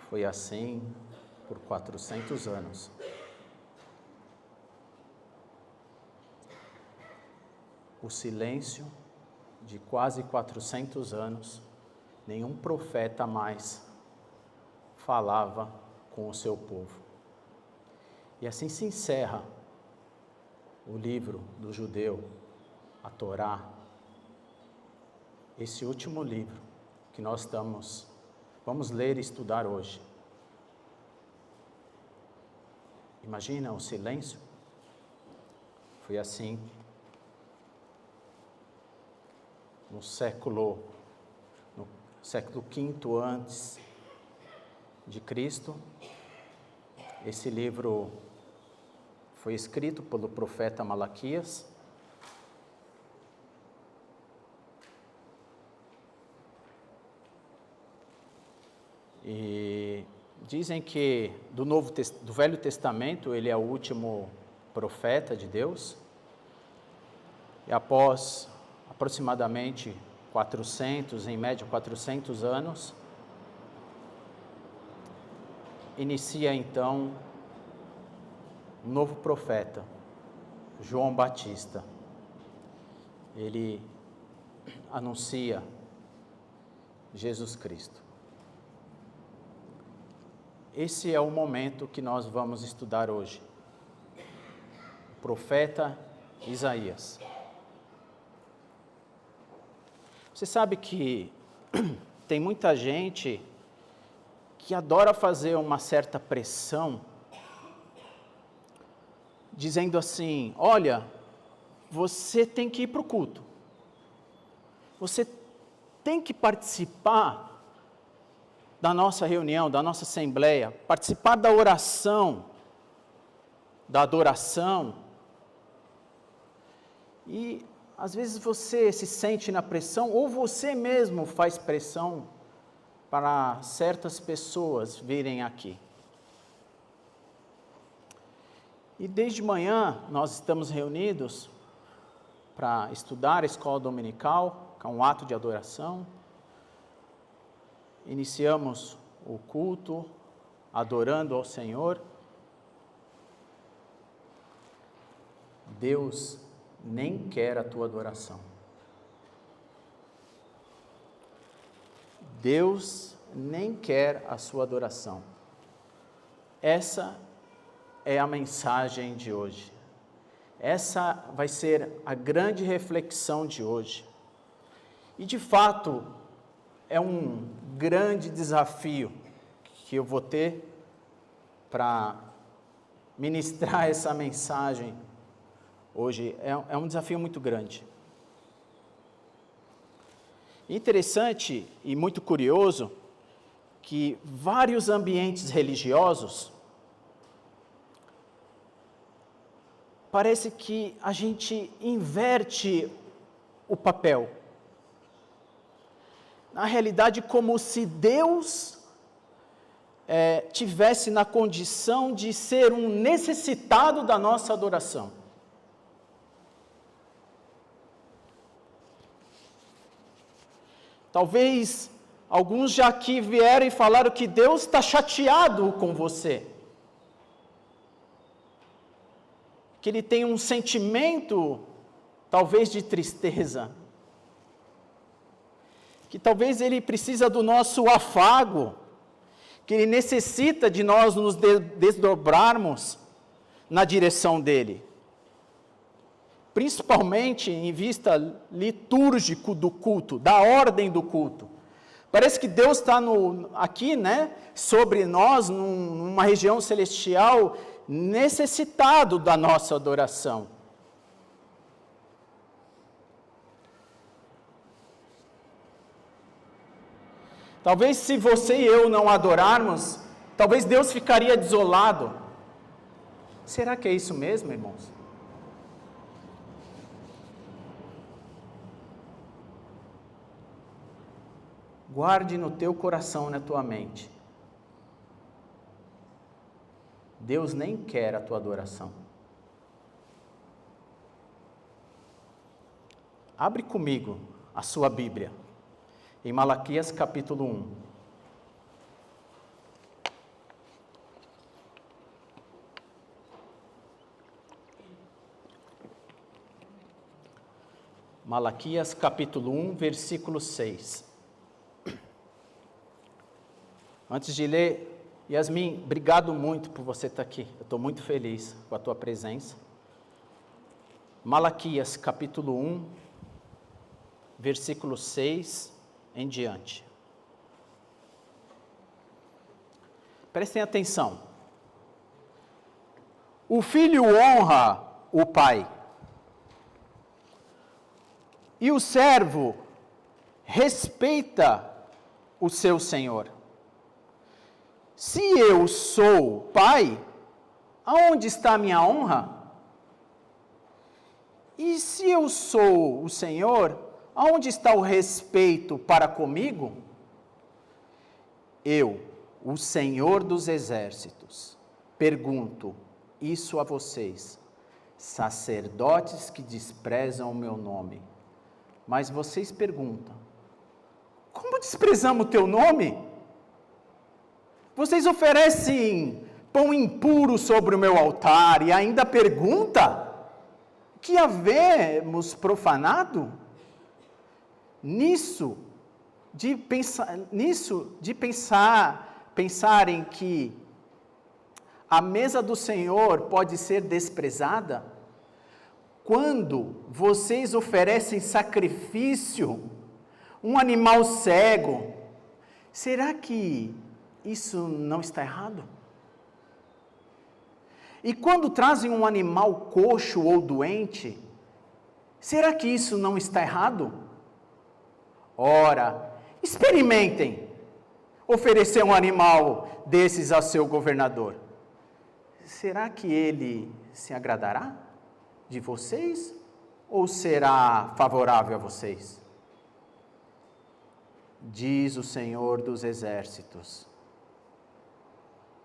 Foi assim por 400 anos. O silêncio de quase 400 anos, nenhum profeta mais falava com o seu povo. E assim se encerra o livro do judeu, a Torá, esse último livro que nós vamos ler e estudar hoje. Imagina o silêncio? Foi assim no século V antes de Cristo. Esse livro foi escrito pelo profeta Malaquias. E dizem que do Velho Testamento ele é o último profeta de Deus. E após aproximadamente 400, em média 400 anos, inicia então um novo profeta, João Batista. Ele anuncia Jesus Cristo. Esse é o momento que nós vamos estudar hoje. O profeta Isaías. Você sabe que tem muita gente que adora fazer uma certa pressão, dizendo assim: olha, você tem que ir para o culto, você tem que participar da nossa reunião, da nossa assembleia, participar da oração, da adoração. E às vezes você se sente na pressão, ou você mesmo faz pressão para certas pessoas virem aqui. E desde manhã nós estamos reunidos para estudar a escola dominical, que é um ato de adoração. Iniciamos o culto, adorando ao Senhor. Deus nem quer a tua adoração. Deus nem quer a sua adoração. Essa é a mensagem de hoje. Essa vai ser a grande reflexão de hoje. E de fato, é um grande desafio que eu vou ter para ministrar essa mensagem hoje. É um desafio muito grande. Interessante e muito curioso que vários ambientes religiosos, parece que a gente inverte o papel. Na realidade, como se Deus tivesse na condição de ser um necessitado da nossa adoração. Talvez alguns já aqui vieram e falaram que Deus está chateado com você. Que Ele tem um sentimento, talvez de tristeza. Que talvez Ele precisa do nosso afago. Que Ele necessita de nós nos desdobrarmos na direção dEle. Principalmente em vista litúrgico do culto, da ordem do culto. Parece que Deus está aqui, sobre nós, numa região celestial, necessitado da nossa adoração. Talvez se você e eu não adorarmos, talvez Deus ficaria desolado. Será que é isso mesmo, irmãos? Guarde no teu coração e na tua mente. Deus nem quer a tua adoração. Abre comigo a sua Bíblia, em Malaquias capítulo 1. Malaquias capítulo 1, versículo 6. Antes de ler, Yasmin, obrigado muito por você estar aqui. Eu estou muito feliz com a tua presença. Malaquias capítulo 1, versículo 6 em diante. Prestem atenção. O filho honra o pai, e o servo respeita o seu senhor. Se eu sou pai, aonde está a minha honra? E se eu sou o Senhor, aonde está o respeito para comigo? Eu, o Senhor dos Exércitos, pergunto isso a vocês, sacerdotes que desprezam o meu nome. Mas vocês perguntam, como desprezamos o teu nome? Vocês oferecem pão impuro sobre o meu altar e ainda pergunta, que havemos profanado? Pensarem que a mesa do Senhor pode ser desprezada, quando vocês oferecem sacrifício, um animal cego, será que isso não está errado? E quando trazem um animal coxo ou doente, será que isso não está errado? Ora, experimentem oferecer um animal desses ao seu governador. Será que ele se agradará de vocês ou será favorável a vocês? Diz o Senhor dos Exércitos.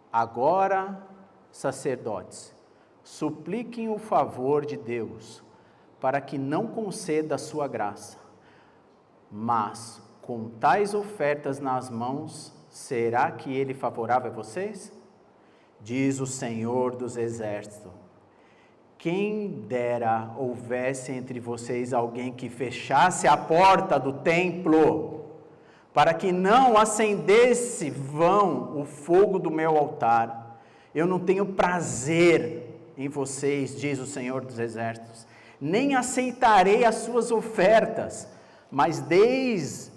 Agora, sacerdotes, supliquem o favor de Deus, para que não conceda a sua graça. Mas, com tais ofertas nas mãos, será que ele é favorável a vocês? Diz o Senhor dos Exércitos. Quem dera houvesse entre vocês alguém que fechasse a porta do templo, para que não acendesse vão o fogo do meu altar. Eu não tenho prazer em vocês, diz o Senhor dos Exércitos, nem aceitarei as suas ofertas, mas desde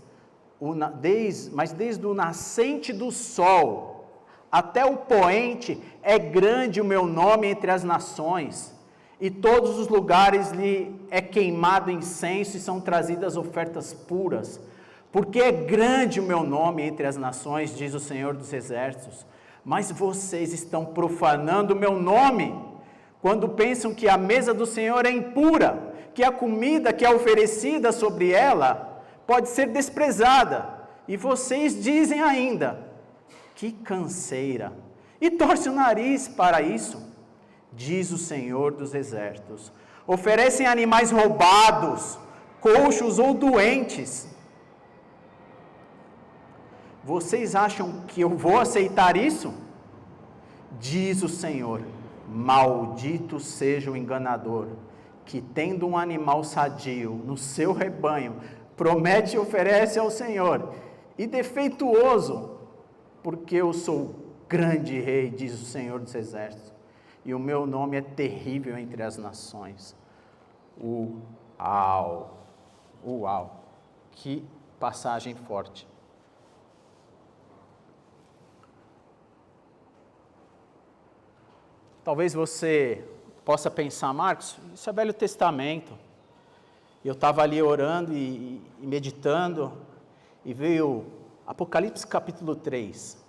o nascente do sol até o poente é grande o meu nome entre as nações, e todos os lugares lhe é queimado incenso e são trazidas ofertas puras, porque é grande o meu nome entre as nações, diz o Senhor dos Exércitos. Mas vocês estão profanando o meu nome, quando pensam que a mesa do Senhor é impura, que a comida que é oferecida sobre ela pode ser desprezada. E vocês dizem ainda, que canseira, e torce o nariz para isso, diz o Senhor dos Exércitos. Oferecem animais roubados, coxos ou doentes. Vocês acham que eu vou aceitar isso? Diz o Senhor, maldito seja o enganador, que tendo um animal sadio no seu rebanho, promete e oferece ao Senhor, e defeituoso, porque eu sou grande rei, diz o Senhor dos Exércitos, e o meu nome é terrível entre as nações. Uau! Uau! Que passagem forte. Talvez você possa pensar, Marcos, isso é Velho Testamento. Eu estava ali orando e meditando, e veio Apocalipse capítulo 3.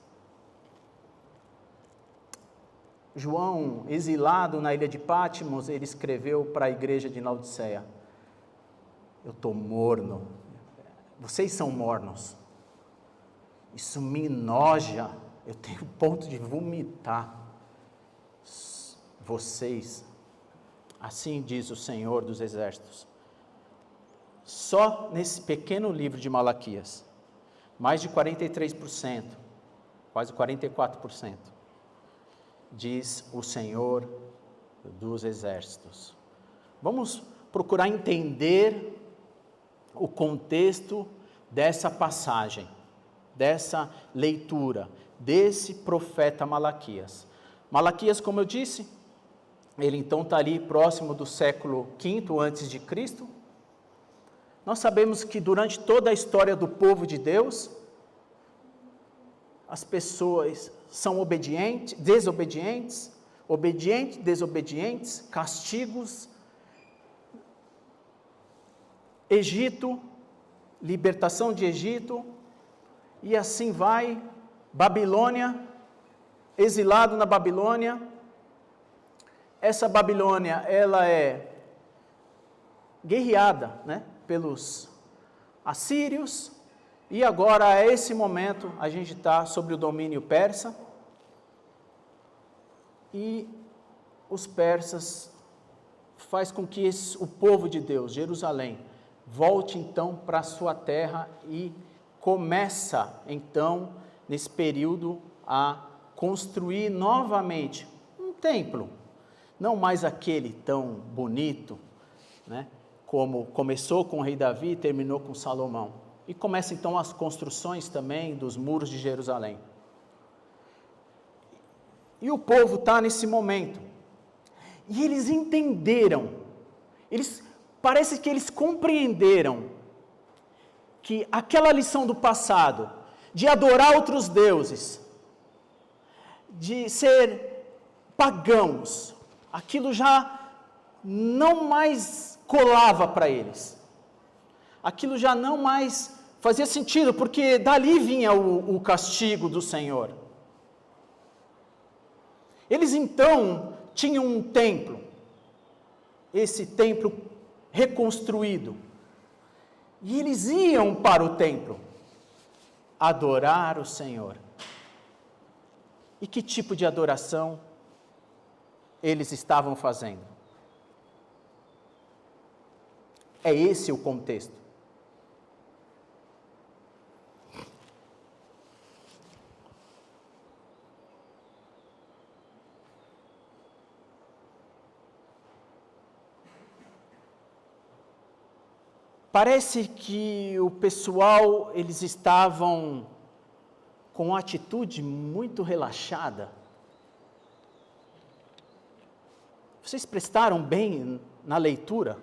João, exilado na ilha de Patmos, ele escreveu para a igreja de Laodiceia: eu estou morno, vocês são mornos, isso me enoja, eu tenho ponto de vomitar. Vocês, assim diz o Senhor dos Exércitos. Só nesse pequeno livro de Malaquias, mais de 43%, quase 44%, diz o Senhor dos Exércitos. Vamos procurar entender o contexto dessa passagem, dessa leitura, desse profeta Malaquias. Malaquias, como eu disse, ele então está ali próximo do século V antes de Cristo. Nós sabemos que durante toda a história do povo de Deus, as pessoas são desobedientes, castigos, Egito, libertação de Egito, e assim vai, Babilônia, exilado na Babilônia. Essa Babilônia, ela é guerreada, né, pelos assírios, e agora, a esse momento, a gente está sobre o domínio persa, e os persas faz com que o povo de Deus, Jerusalém, volte então para a sua terra e começa então, nesse período, a construir novamente um templo, não mais aquele tão bonito, né, como começou com o rei Davi e terminou com Salomão. E começa então as construções também dos muros de Jerusalém. E o povo está nesse momento. E eles entenderam, parece que eles compreenderam que aquela lição do passado, de adorar outros deuses, de ser pagãos, aquilo já não mais colava para eles. Aquilo já não mais fazia sentido, porque dali vinha o castigo do Senhor. Eles então tinham um templo, esse templo reconstruído, e eles iam para o templo adorar o Senhor. E que tipo de adoração eles estavam fazendo? É esse o contexto. Parece que o pessoal, eles estavam com uma atitude muito relaxada. Vocês prestaram bem na leitura?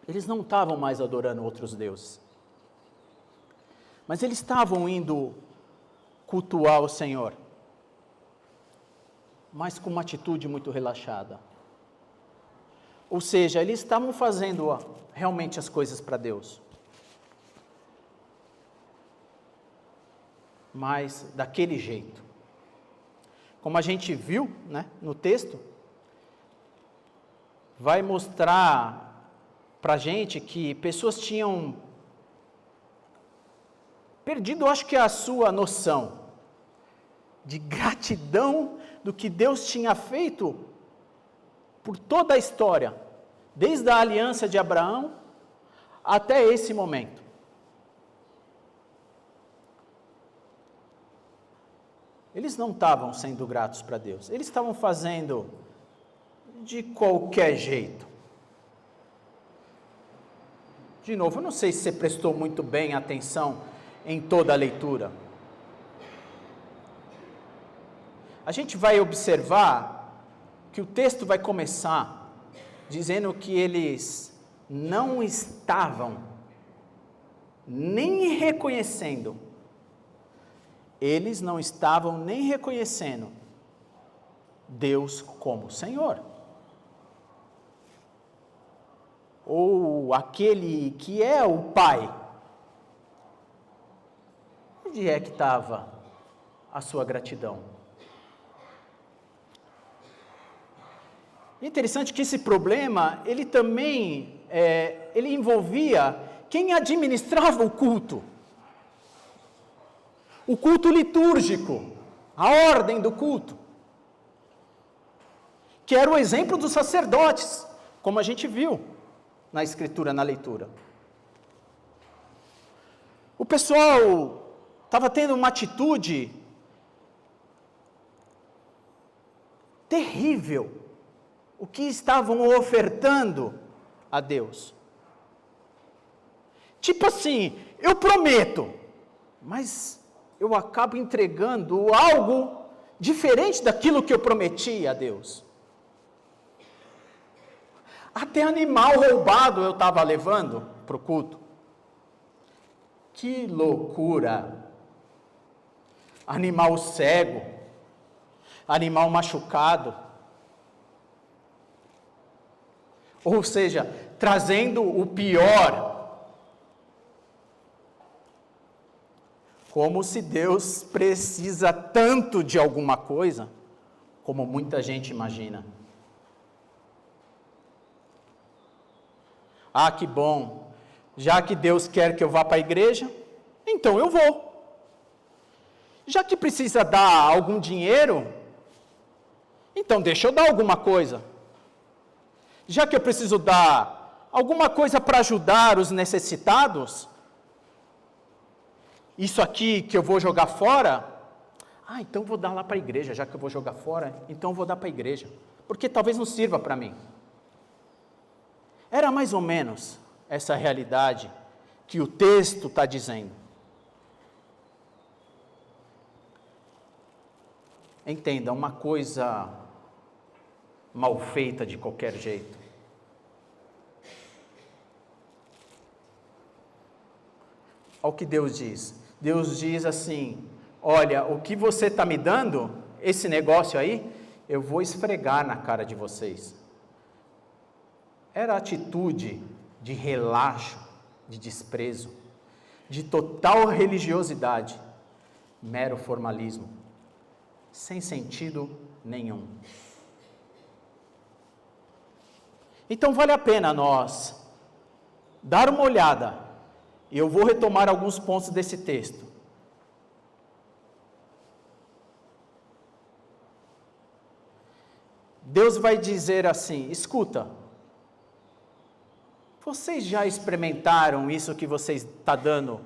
Eles não estavam mais adorando outros deuses. Mas eles estavam indo cultuar o Senhor, mas com uma atitude muito relaxada. Ou seja, eles estavam fazendo realmente as coisas para Deus, mas daquele jeito. Como a gente viu, né, no texto, vai mostrar para a gente que pessoas tinham perdido, acho que a sua noção de gratidão do que Deus tinha feito por toda a história, desde a aliança de Abraão até esse momento. Eles não estavam sendo gratos para Deus, eles estavam fazendo de qualquer jeito. De novo, eu não sei se você prestou muito bem atenção em toda a leitura. A gente vai observar que o texto vai começar dizendo que eles não estavam nem reconhecendo, Deus como Senhor, ou aquele que é o Pai. Onde é que estava a sua gratidão? Interessante que esse problema, ele também, ele envolvia quem administrava o culto litúrgico, a ordem do culto, que era o exemplo dos sacerdotes, como a gente viu na escritura, na leitura. O pessoal estava tendo uma atitude terrível. O que estavam ofertando a Deus. Tipo assim, eu prometo, mas eu acabo entregando algo diferente daquilo que eu prometi a Deus. Até animal roubado eu estava levando para o culto. Que loucura! Animal cego, animal machucado. Ou seja, trazendo o pior. Como se Deus precisa tanto de alguma coisa, como muita gente imagina. Ah, que bom! Já que Deus quer que eu vá para a igreja, então eu vou. Já que precisa dar algum dinheiro, então deixa eu dar alguma coisa. Já que eu preciso dar alguma coisa para ajudar os necessitados, isso aqui que eu vou jogar fora, então vou dar lá para a igreja, já que eu vou jogar fora, então eu vou dar para a igreja, porque talvez não sirva para mim. Era mais ou menos essa realidade que o texto está dizendo. Entenda, uma coisa mal feita de qualquer jeito. Olha o que Deus diz. Deus diz assim, olha, o que você está me dando, esse negócio aí, eu vou esfregar na cara de vocês. Era atitude de relaxo, de desprezo, de total religiosidade, mero formalismo, sem sentido nenhum. Então vale a pena nós dar uma olhada, e eu vou retomar alguns pontos desse texto. Deus vai dizer assim, escuta, vocês já experimentaram isso que vocês estão dando,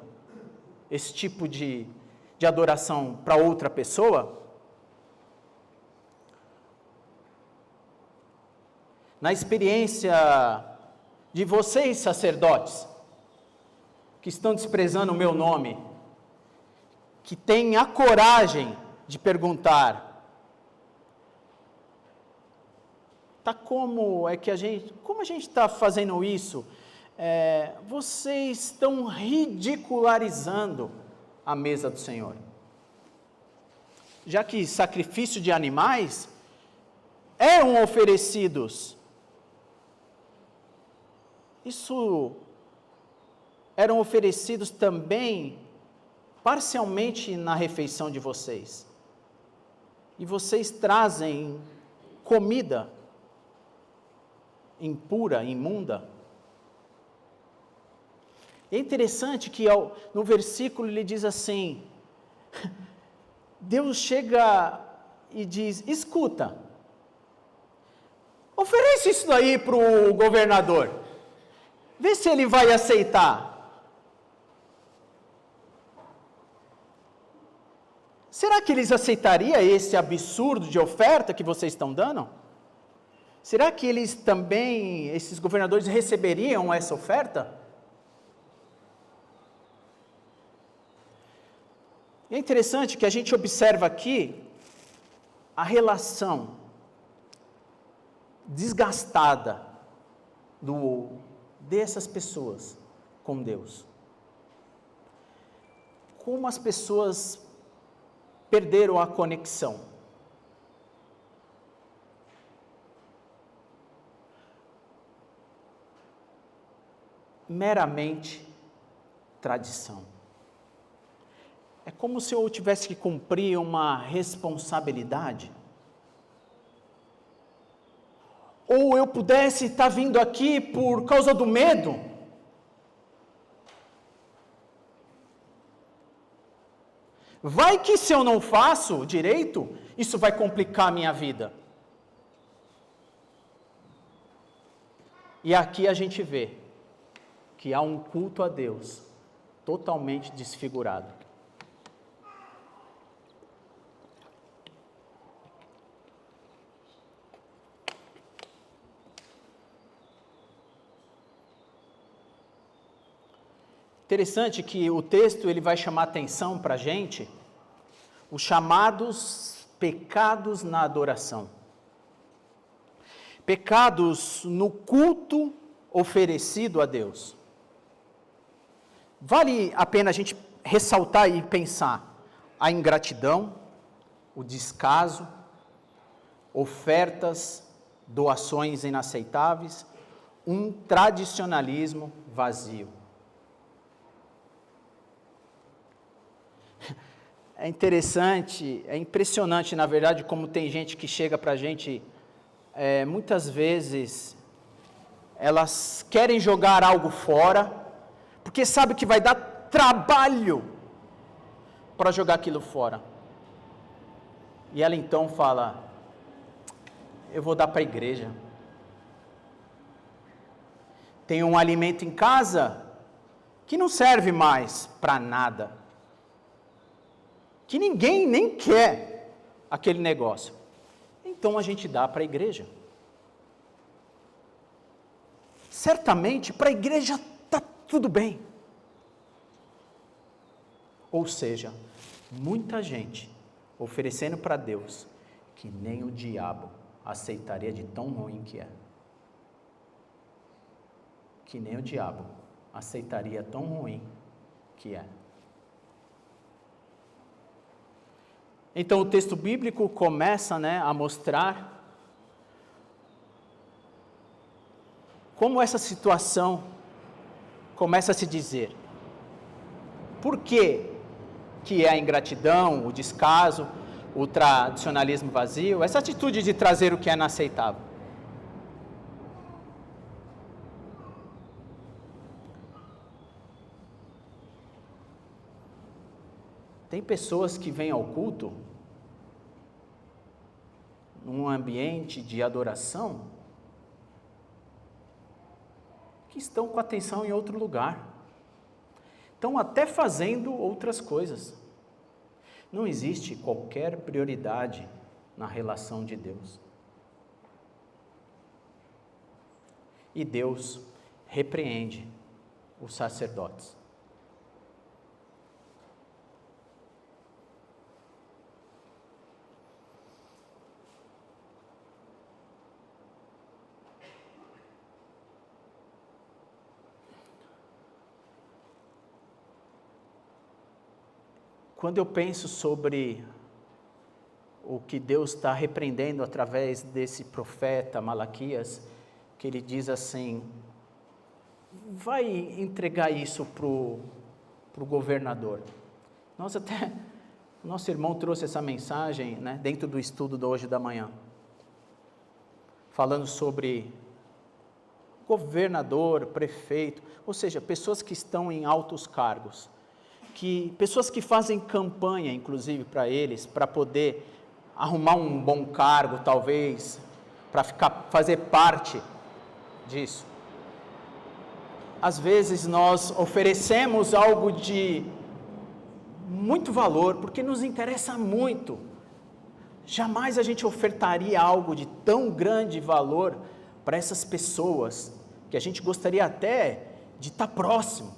esse tipo de adoração para outra pessoa? Na experiência de vocês, sacerdotes, que estão desprezando o meu nome, que têm a coragem de perguntar, como a gente está fazendo isso? Vocês estão ridicularizando a mesa do Senhor. Já que sacrifício de animais eram oferecidos, eram oferecidos também parcialmente na refeição de vocês. E vocês trazem comida impura, imunda. É interessante que no versículo ele diz assim, Deus chega e diz, escuta, oferece isso daí para o governador, vê se ele vai aceitar. Será que eles aceitariam esse absurdo de oferta que vocês estão dando? Será que eles também, esses governadores, receberiam essa oferta? É interessante que a gente observa aqui a relação desgastada dessas pessoas com Deus. Como as pessoas perderam a conexão. Meramente tradição. É como se eu tivesse que cumprir uma responsabilidade. Ou eu pudesse estar vindo aqui por causa do medo. Vai que se eu não faço direito, isso vai complicar a minha vida. E aqui a gente vê que há um culto a Deus totalmente desfigurado. Interessante que o texto ele vai chamar atenção para a gente, os chamados pecados na adoração. Pecados no culto oferecido a Deus. Vale a pena a gente ressaltar e pensar a ingratidão, o descaso, ofertas, doações inaceitáveis, um tradicionalismo vazio. É interessante, é impressionante, na verdade, como tem gente que chega para a gente, muitas vezes, elas querem jogar algo fora, porque sabe que vai dar trabalho para jogar aquilo fora. E ela então fala, eu vou dar para a igreja. Tem um alimento em casa que não serve mais para nada. Que ninguém nem quer aquele negócio. Então a gente dá para a igreja. Certamente para a igreja está tudo bem. Ou seja, muita gente oferecendo para Deus que nem o diabo aceitaria de tão ruim que é. Que nem o diabo aceitaria tão ruim que é. Então o texto bíblico começa, a mostrar como essa situação começa a se dizer. Por que é a ingratidão, o descaso, o tradicionalismo vazio, essa atitude de trazer o que é inaceitável? Tem pessoas que vêm ao culto num ambiente de adoração que estão com atenção em outro lugar. Estão até fazendo outras coisas. Não existe qualquer prioridade na relação de Deus. E Deus repreende os sacerdotes. Quando eu penso sobre o que Deus está repreendendo através desse profeta Malaquias, que ele diz assim, vai entregar isso para o governador. Nosso irmão trouxe essa mensagem, dentro do estudo de hoje da manhã, falando sobre governador, prefeito, ou seja, pessoas que estão em altos cargos, pessoas que fazem campanha, inclusive, para eles, para poder arrumar um bom cargo, talvez, para fazer parte disso. Às vezes nós oferecemos algo de muito valor, porque nos interessa muito. Jamais a gente ofertaria algo de tão grande valor para essas pessoas, que a gente gostaria até de estar próximo.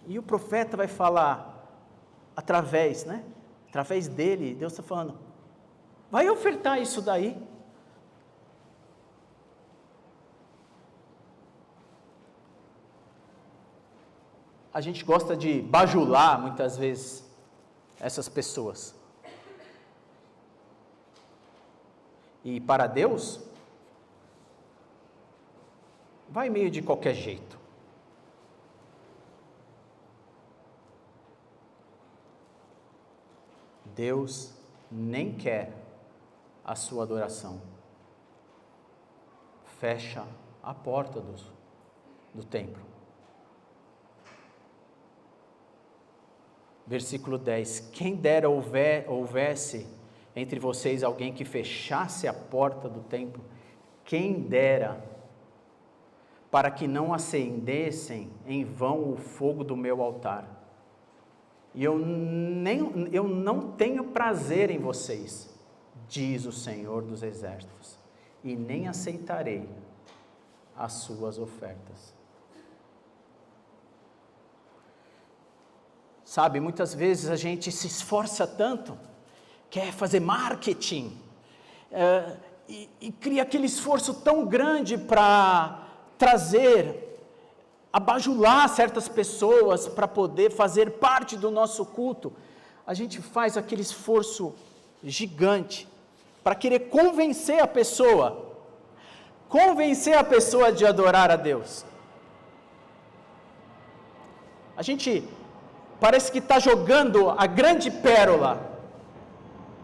E o profeta vai falar, através dele, Deus está falando, vai ofertar isso daí. A gente gosta de bajular, muitas vezes, essas pessoas. E para Deus, vai meio de qualquer jeito. Deus nem quer a sua adoração. Fecha a porta do templo. Versículo 10. Quem dera houvesse entre vocês alguém que fechasse a porta do templo, quem dera, para que não acendessem em vão o fogo do meu altar. E eu não tenho prazer em vocês, diz o Senhor dos Exércitos, e nem aceitarei as suas ofertas. Sabe, muitas vezes a gente se esforça tanto, quer fazer marketing, e cria aquele esforço tão grande para trazer, abajular certas pessoas para poder fazer parte do nosso culto. A gente faz aquele esforço gigante para querer convencer a pessoa de adorar a Deus. A gente parece que está jogando a grande pérola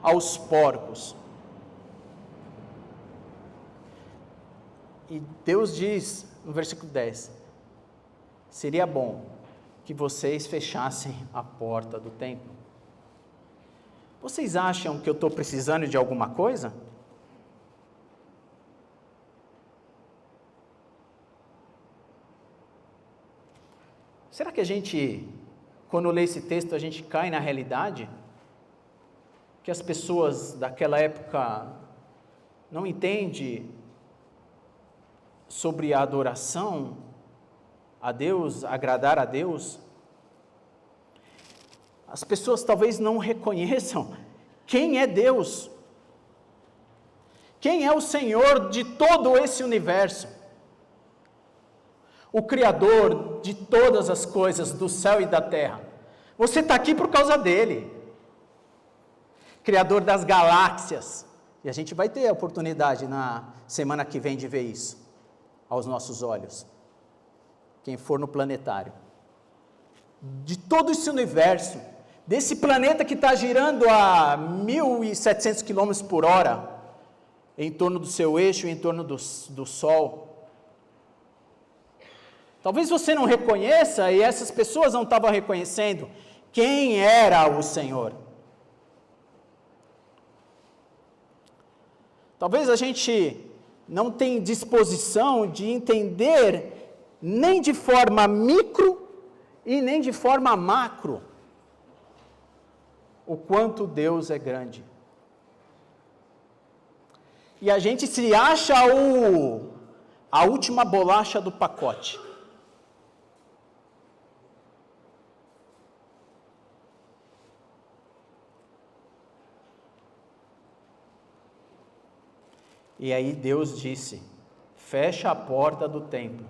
aos porcos. E Deus diz no versículo 10, seria bom que vocês fechassem a porta do templo. Vocês acham que eu estou precisando de alguma coisa? Será que a gente, quando lê esse texto, a gente cai na realidade? Que as pessoas daquela época não entendem sobre a adoração a Deus, agradar a Deus? As pessoas talvez não reconheçam quem é Deus, quem é o Senhor de todo esse universo, o Criador de todas as coisas do céu e da terra. Você está aqui por causa dele, Criador das galáxias, e a gente vai ter a oportunidade na semana que vem de ver isso, aos nossos olhos, quem for no planetário, de todo esse universo, desse planeta que está girando a 1.700 km por hora, em torno do seu eixo, em torno do Sol. Talvez você não reconheça, e essas pessoas não estavam reconhecendo, quem era o Senhor. Talvez a gente não tenha disposição de entender, nem de forma micro, e nem de forma macro, o quanto Deus é grande. E a gente se acha a última bolacha do pacote. E aí Deus disse, fecha a porta do templo,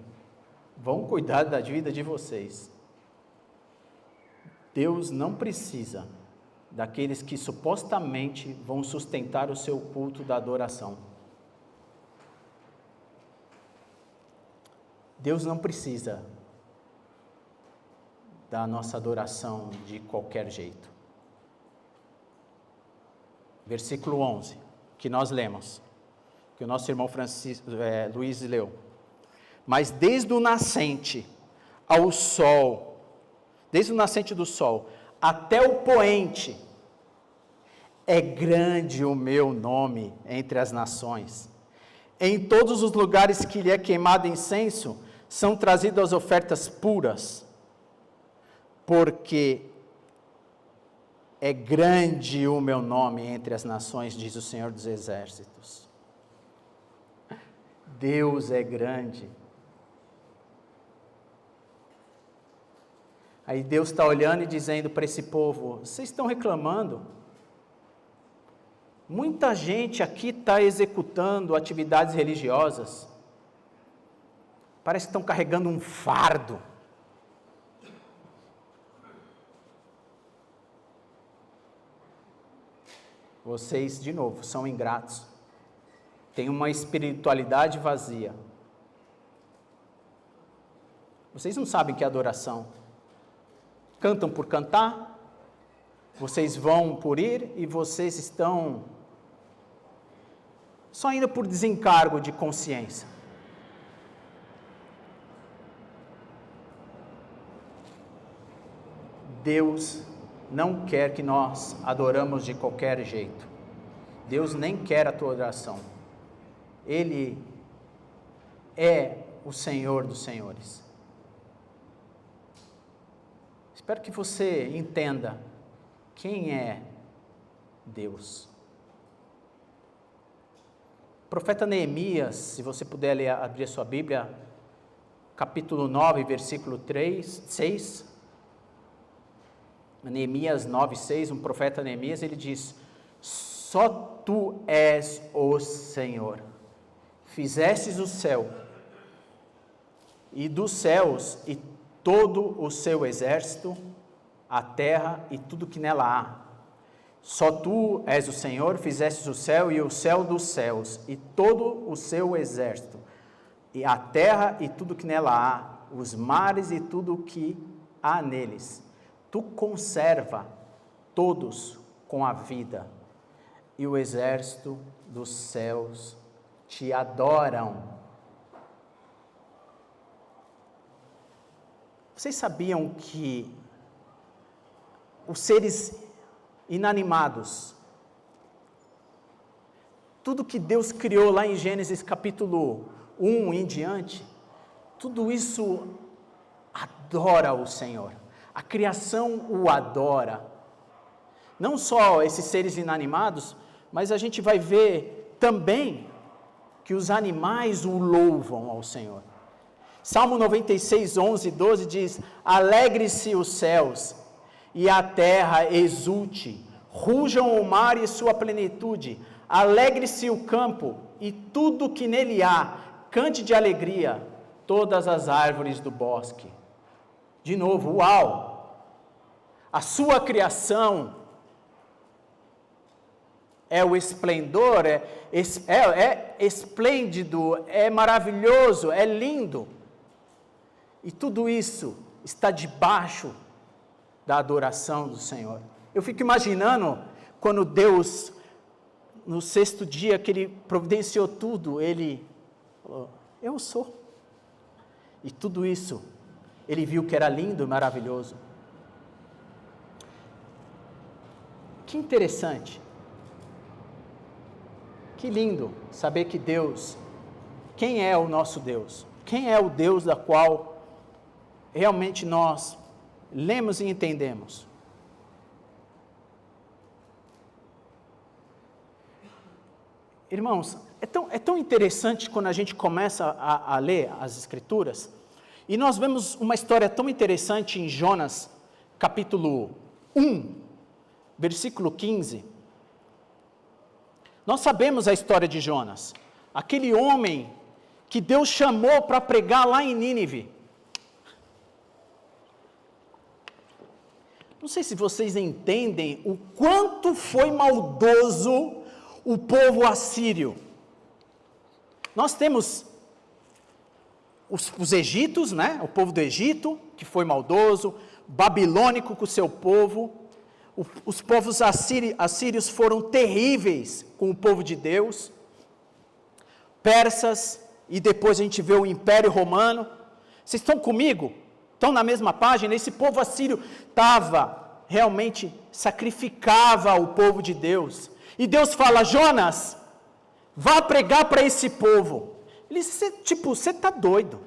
vão cuidar da vida de vocês. Deus não precisa daqueles que supostamente vão sustentar o seu culto da adoração. Deus não precisa da nossa adoração de qualquer jeito. Versículo 11, que nós lemos, que o nosso irmão Luiz leu. Mas desde o nascente ao sol, desde o nascente do sol até o poente, é grande o meu nome entre as nações. Em todos os lugares que lhe é queimado incenso, são trazidas ofertas puras, porque é grande o meu nome entre as nações, diz o Senhor dos Exércitos. Deus é grande. Aí Deus está olhando e dizendo para esse povo, vocês estão reclamando? Muita gente aqui está executando atividades religiosas, parece que estão carregando um fardo. Vocês, de novo, são ingratos, têm uma espiritualidade vazia. Vocês não sabem o que é adoração. Cantam por cantar, vocês vão por ir e vocês estão só indo por desencargo de consciência. Deus não quer que nós adoramos de qualquer jeito. Deus nem quer a tua adoração. Ele é o Senhor dos senhores. Espero que você entenda quem é Deus. profeta Neemias, se você puder ler, abrir a sua Bíblia, capítulo 9, versículo 6. Neemias 9, 6, um profeta Neemias, ele diz: só tu és o Senhor, fizestes o céu, e dos céus e todo o seu exército, a terra e tudo que nela há. Só tu és o Senhor, fizestes o céu e o céu dos céus, e todo o seu exército, e a terra e tudo que nela há, os mares e tudo o que há neles. Tu conserva todos com a vida, e o exército dos céus te adoram. Vocês sabiam que os seres inanimados, tudo que Deus criou lá em Gênesis capítulo 1 em diante, tudo isso adora o Senhor, a criação o adora, não só esses seres inanimados, mas a gente vai ver também que os animais o louvam ao Senhor. Salmo 96, 11 e 12 diz: alegre-se os céus e a terra exulte, rujam o mar e sua plenitude, alegre-se o campo e tudo que nele há, cante de alegria todas as árvores do bosque. De novo, uau! A sua criação é o esplendor, é esplêndido, é maravilhoso, é lindo. E tudo isso está debaixo da adoração do Senhor. Eu fico imaginando quando Deus, no sexto dia que Ele providenciou tudo, Ele falou: eu sou. E tudo isso, Ele viu que era lindo e maravilhoso. Que interessante. Que lindo saber que Deus, quem é o nosso Deus? Quem é o Deus da qual realmente nós lemos e entendemos? Irmãos, é tão interessante quando a gente começa a ler as Escrituras, e nós vemos uma história tão interessante em Jonas, capítulo 1, versículo 15. Nós sabemos a história de Jonas, aquele homem que Deus chamou para pregar lá em Nínive. Não sei se vocês entendem o quanto foi maldoso o povo assírio. Nós temos os egípcios, né? O povo do Egito, que foi maldoso, babilônico com o seu povo. Os povos assírios foram terríveis com o povo de Deus. Persas, e depois a gente vê o Império Romano. Vocês estão comigo? Estão na mesma página? Esse povo assírio realmente sacrificava o povo de Deus. E Deus fala: Jonas, vá pregar para esse povo. Ele disse: você está doido.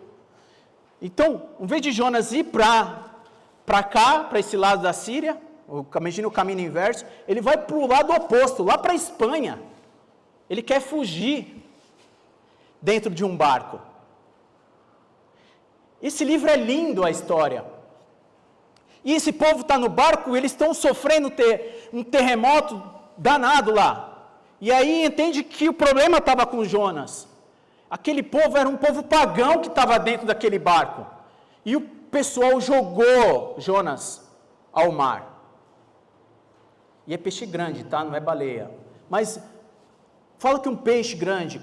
Então, em vez de Jonas ir para cá, para esse lado da Síria, imagina o caminho inverso, ele vai para o lado oposto, lá para a Espanha. Ele quer fugir dentro de um barco. Esse livro é lindo, a história. E esse povo está no barco, eles estão sofrendo um terremoto danado lá. E aí entende que o problema estava com Jonas. Aquele povo era um povo pagão que estava dentro daquele barco. E o pessoal jogou Jonas ao mar. E é peixe grande, tá? Não é baleia. Mas fala que um peixe grande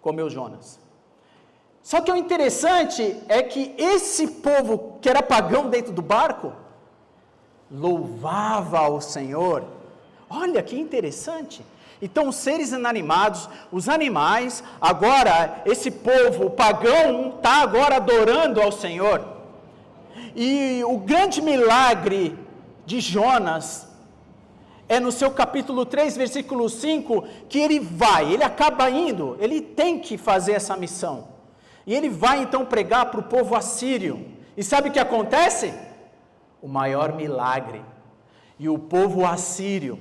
comeu Jonas. Só que o interessante é que esse povo que era pagão dentro do barco, louvava ao Senhor. Olha que interessante. Então os seres inanimados, os animais, agora esse povo pagão está agora adorando ao Senhor. E o grande milagre de Jonas é no seu capítulo 3, versículo 5, que ele acaba indo, ele tem que fazer essa missão. E ele vai então pregar para o povo assírio. E sabe o que acontece? O maior milagre. E o povo assírio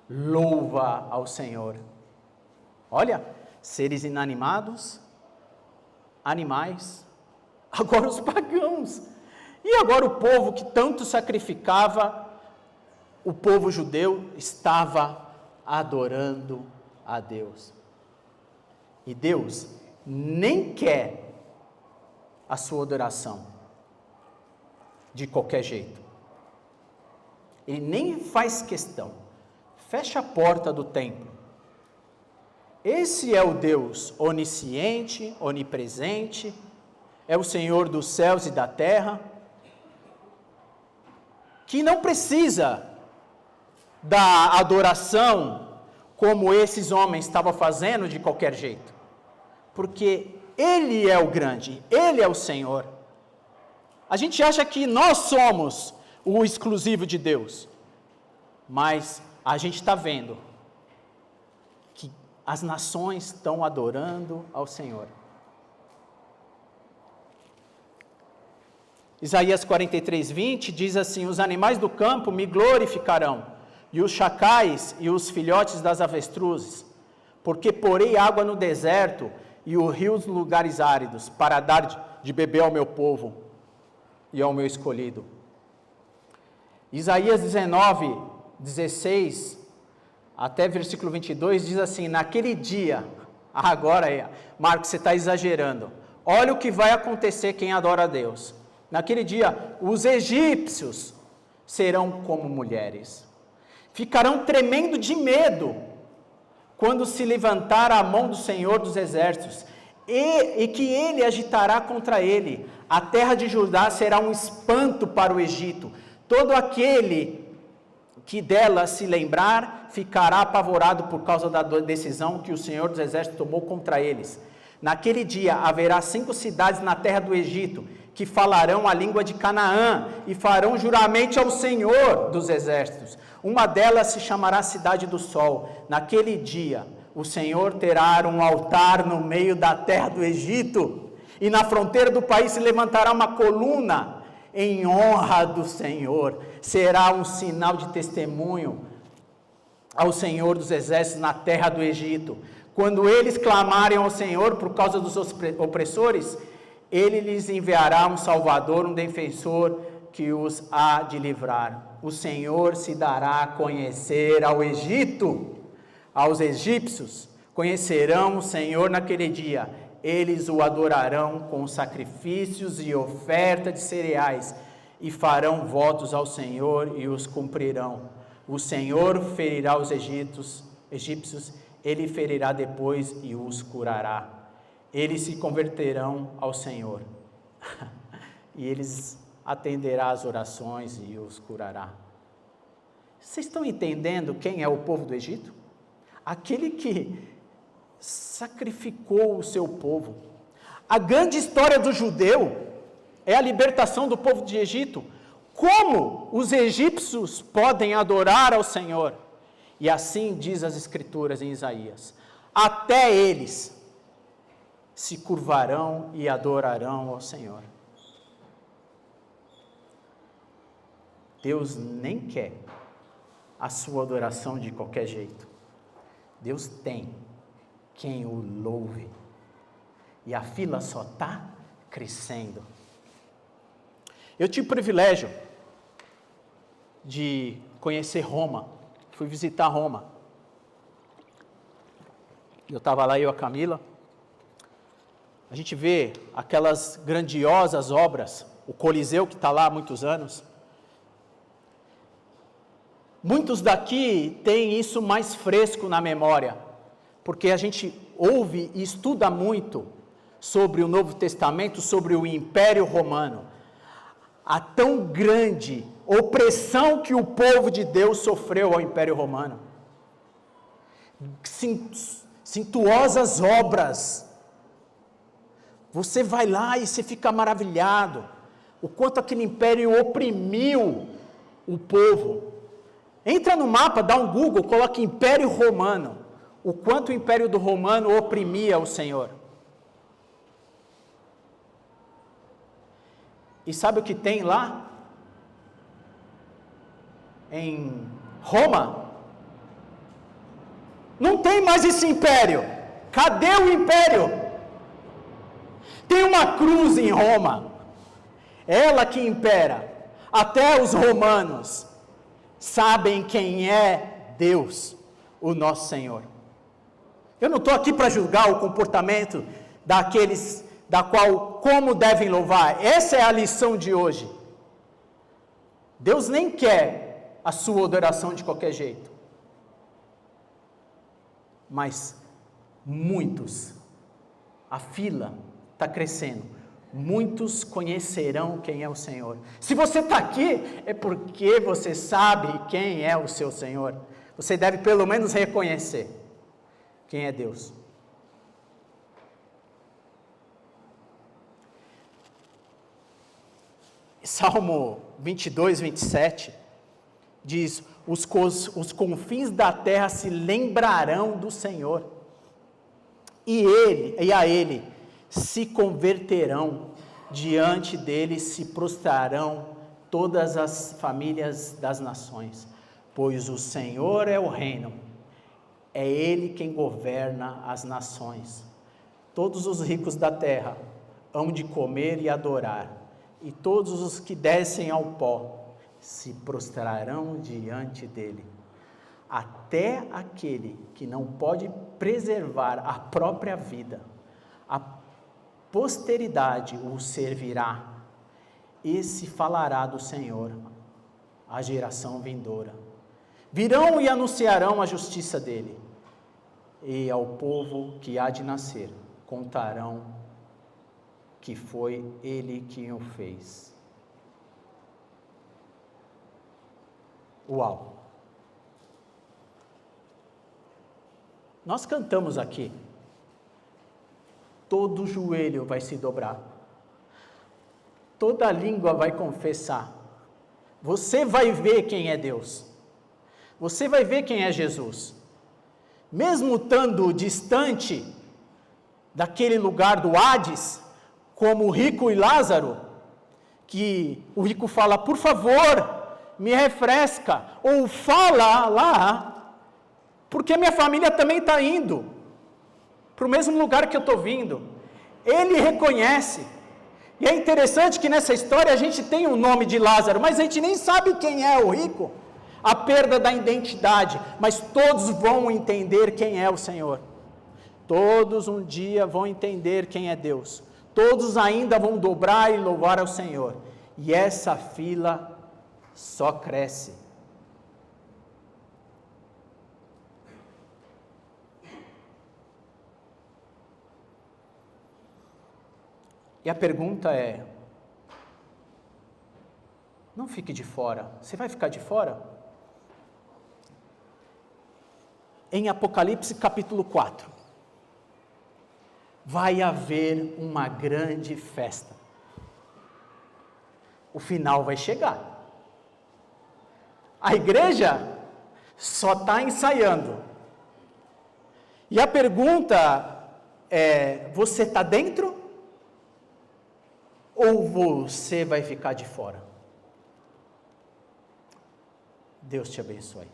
louva ao Senhor. Olha, seres inanimados, animais, agora os pagãos. E agora o povo que tanto sacrificava, o povo judeu estava adorando a Deus. E Deus nem quer a sua adoração de qualquer jeito. Ele nem faz questão. Fecha a porta do templo. Esse é o Deus onisciente, onipresente, é o Senhor dos céus e da terra, que não precisa da adoração como esses homens estavam fazendo de qualquer jeito, porque Ele é o grande, Ele é o Senhor. A gente acha que nós somos o exclusivo de Deus, mas a gente está vendo que as nações estão adorando ao Senhor. Isaías 43:20 diz assim: os animais do campo me glorificarão, e os chacais e os filhotes das avestruzes, porque porei água no deserto e o rio nos lugares áridos, para dar de beber ao meu povo e ao meu escolhido. Isaías 19:16 até versículo 22 diz assim: naquele dia, agora Marcos, você está exagerando, olha o que vai acontecer quem adora a Deus. Naquele dia, os egípcios serão como mulheres, ficarão tremendo de medo, quando se levantar a mão do Senhor dos exércitos, e que ele agitará contra ele. A terra de Judá será um espanto para o Egito, todo aquele que dela se lembrar, ficará apavorado por causa da decisão que o Senhor dos exércitos tomou contra eles. Naquele dia, haverá 5 cidades na terra do Egito, que falarão a língua de Canaã, e farão juramento ao Senhor dos exércitos. Uma delas se chamará Cidade do Sol. Naquele dia, o Senhor terá um altar no meio da terra do Egito, e na fronteira do país se levantará uma coluna em honra do Senhor. Será um sinal de testemunho ao Senhor dos exércitos na terra do Egito. Quando eles clamarem ao Senhor por causa dos opressores, Ele lhes enviará um Salvador, um defensor que os há de livrar. O Senhor se dará a conhecer ao Egito, aos egípcios. Conhecerão o Senhor naquele dia. Eles o adorarão com sacrifícios e oferta de cereais, e farão votos ao Senhor e os cumprirão. O Senhor ferirá os egípcios, Ele ferirá depois e os curará. Eles se converterão ao Senhor, e eles atenderá às orações e os curará. Vocês estão entendendo quem é o povo do Egito? Aquele que sacrificou o seu povo. A grande história do judeu é a libertação do povo de Egito. Como os egípcios podem adorar ao Senhor? E assim diz as Escrituras em Isaías: até eles se curvarão e adorarão ao Senhor. Deus nem quer a sua adoração de qualquer jeito. Deus tem quem o louve. E a fila só está crescendo. Eu tive o privilégio de conhecer Roma. Fui visitar Roma. Eu estava lá, eu e a Camila. A gente vê aquelas grandiosas obras, o Coliseu que está lá há muitos anos. Muitos daqui têm isso mais fresco na memória, porque a gente ouve e estuda muito sobre o Novo Testamento, sobre o Império Romano. A tão grande opressão que o povo de Deus sofreu ao Império Romano. Suntuosas obras. Você vai lá e você fica maravilhado, o quanto aquele império oprimiu o povo. Entra no mapa, dá um Google, coloca Império Romano, o quanto o Império do Romano oprimia o Senhor. E sabe o que tem lá? Em Roma? Não tem mais esse império. Cadê o império? Tem uma cruz em Roma, ela que impera. Até os romanos sabem quem é Deus, o nosso Senhor. Eu não estou aqui para julgar o comportamento daqueles da qual como devem louvar. Essa é a lição de hoje. Deus nem quer a sua adoração de qualquer jeito. Mas muitos, a fila está crescendo, muitos conhecerão quem é o Senhor. Se você está aqui, é porque você sabe quem é o seu Senhor. Você deve pelo menos reconhecer quem é Deus. Salmo 22, 27 diz: os confins da terra se lembrarão do Senhor, e a Ele se converterão, diante dele se prostrarão todas as famílias das nações, pois o Senhor é o reino, é Ele quem governa as nações. Todos os ricos da terra hão de comer e adorar, e todos os que descem ao pó se prostrarão diante dele. Até aquele que não pode preservar a própria vida, a posteridade o servirá. Esse falará do Senhor, a geração vindoura. Virão e anunciarão a justiça dele, e ao povo que há de nascer contarão que foi ele quem o fez. Uau! Nós cantamos aqui, todo joelho vai se dobrar, toda língua vai confessar. Você vai ver quem é Deus, você vai ver quem é Jesus, mesmo estando distante daquele lugar do Hades, como o rico e Lázaro, que o rico fala: por favor, me refresca, ou fala lá, porque minha família também está indo para o mesmo lugar que eu estou vindo. Ele reconhece, e é interessante que nessa história a gente tem o nome de Lázaro, mas a gente nem sabe quem é o rico, a perda da identidade, mas todos vão entender quem é o Senhor, todos um dia vão entender quem é Deus, todos ainda vão dobrar e louvar ao Senhor, e essa fila só cresce. E a pergunta é: não fique de fora. Você vai ficar de fora? Em Apocalipse capítulo 4, vai haver uma grande festa. O final vai chegar. A igreja só está ensaiando. E a pergunta é: você está dentro? Ou você vai ficar de fora? Deus te abençoe.